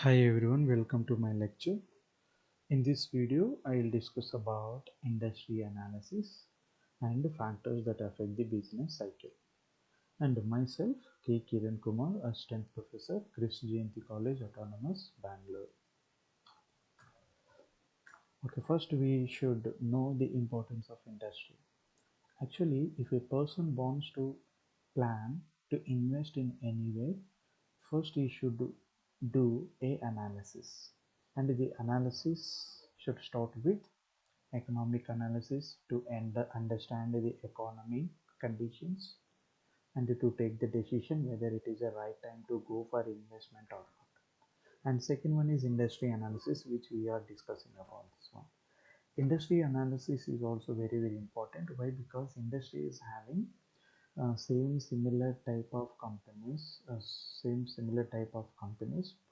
Hi everyone, welcome to my lecture. In this video, I will discuss about industry analysis and the factors that affect the business cycle. And myself, K. Kiran Kumar, Assistant Professor, Chris Jayanti College, Autonomous, Bangalore. Okay, first we should know the importance of industry. Actually, if a person wants to plan to invest in any way, first he should do a analysis. And the analysis should start with economic analysis to understand the economy conditions and to take the decision whether it is a right time to go for investment or not. And second one is industry analysis, which we are discussing about this one. Industry analysis is also very important. Why? Because industry is having same similar type of companies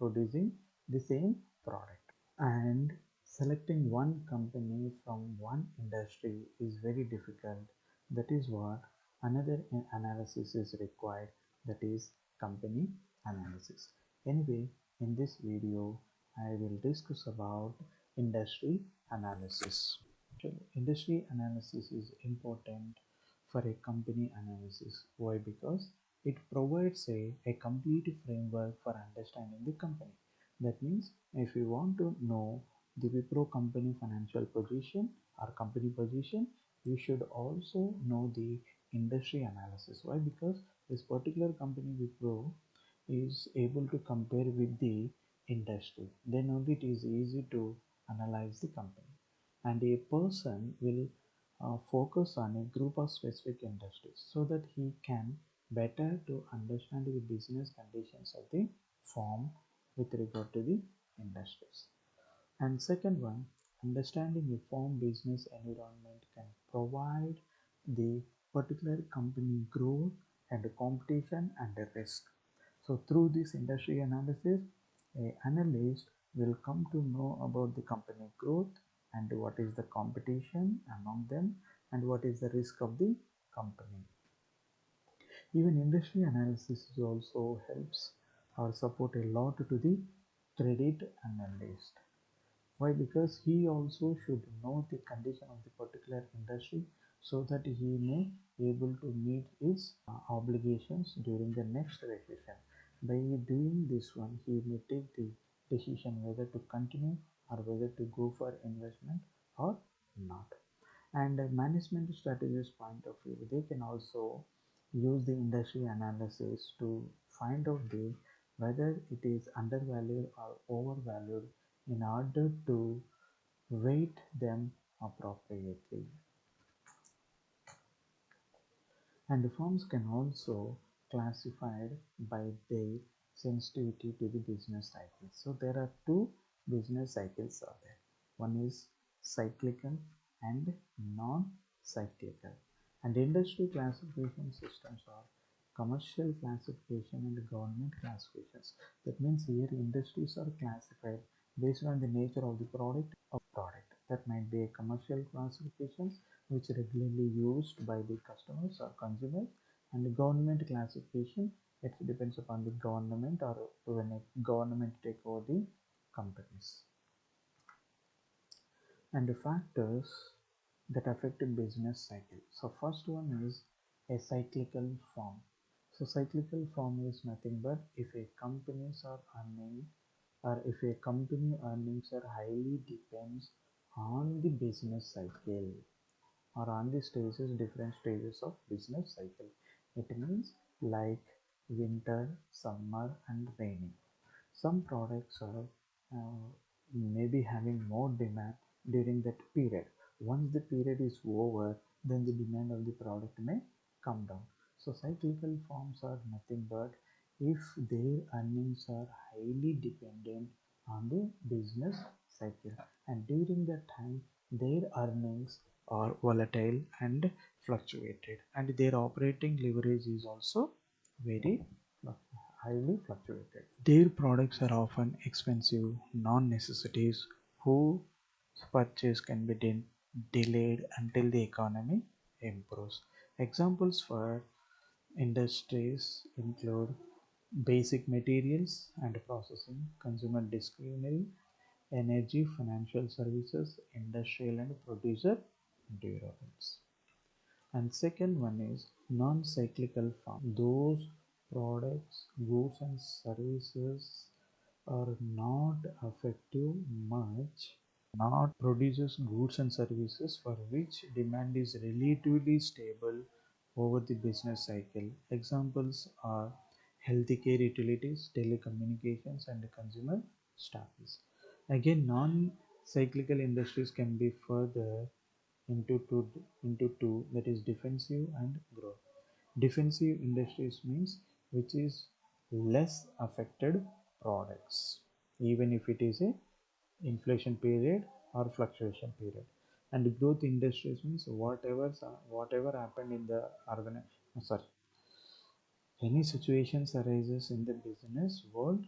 producing the same product, and selecting one company from one industry is very difficult. That is what another analysis is required, that is company analysis. Anyway, in this video I will discuss about industry analysis. Okay, industry analysis is important for a company analysis. Why? Because it provides a complete framework for understanding the company. That means if you want to know the Wipro company financial position or company position, you should also know the industry analysis. Why? Because this particular company Wipro is able to compare with the industry. Then only it is easy to analyze the company. And a person will focus on a group of specific industries so that he can better to understand the business conditions of the firm with regard to the industries. And second one, understanding a firm business environment can provide the particular company growth and competition and the risk. So through this industry analysis, a analyst will come to know about the company growth and what is the competition among them and what is the risk of the company. Even industry analysis also helps or support a lot to the credit analyst. Why? Because he also should know the condition of the particular industry so that he may able to meet his obligations during the next recession. By doing this one, he may take the decision whether to continue or whether to go for investment or not. And management strategies point of view, they can also use the industry analysis to find out the whether it is undervalued or overvalued in order to weight them appropriately. And firms can also classified by their sensitivity to the business cycle. So there are two business cycles are there. One is cyclical and non-cyclical. And industry classification systems are commercial classification and government classifications. That means here industries are classified based on the nature of the product. That might be a commercial classifications which regularly used by the customers or consumers, and the government classification, it depends upon the government or when a government take over the companies. And the factors that affect a business cycle. So first one is a cyclical form. So cyclical form is nothing but if a companies are earning or if a company earnings are highly depends on the business cycle or on the different stages of business cycle. It means like winter, summer and rainy. Some products are maybe having more demand during that period. Once the period is over, then the demand of the product may come down. So cyclical forms are nothing but if their earnings are highly dependent on the business cycle, and during that time their earnings are volatile and fluctuated, and their operating leverage is also very highly fluctuated. Their products are often expensive non-necessities whose purchase can be delayed until the economy improves. Examples for industries include basic materials and processing, consumer discretionary, energy, financial services, industrial and producer durables. And second one is non-cyclical farm. Those products, goods and services are not effective much, not produces goods and services for which demand is relatively stable over the business cycle. Examples are healthcare utilities, telecommunications, and consumer staples. Again, non-cyclical industries can be further into two, that is defensive and growth. Defensive industries means which is less affected products, even if it is a inflation period or fluctuation period. And growth industries means whatever happened in the sorry, any situations arises in the business world,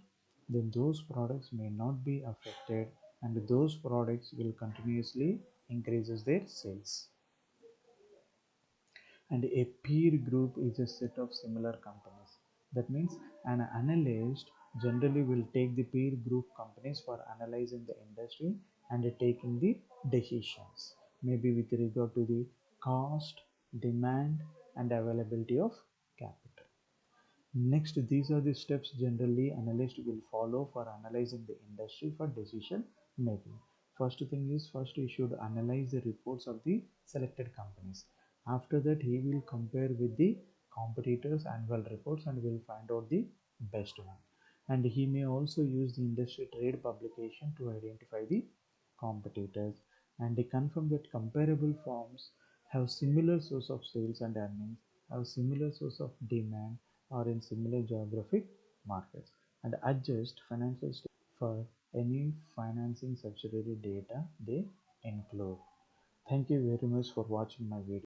then those products may not be affected, and those products will continuously increases their sales. And a peer group is a set of similar companies. That means an analyst generally will take the peer group companies for analyzing the industry and taking the decisions, maybe with regard to the cost, demand, and availability of capital. Next, these are the steps generally analyst will follow for analyzing the industry for decision making. First thing is, first he should analyze the reports of the selected companies. After that, he will compare with the competitors' annual reports and will find out the best one. And he may also use the industry trade publication to identify the competitors, and they confirm that comparable firms have similar source of sales and earnings, have similar source of demand, or in similar geographic markets, and adjust financial statements for any financing subsidiary data they include. Thank you very much for watching my video.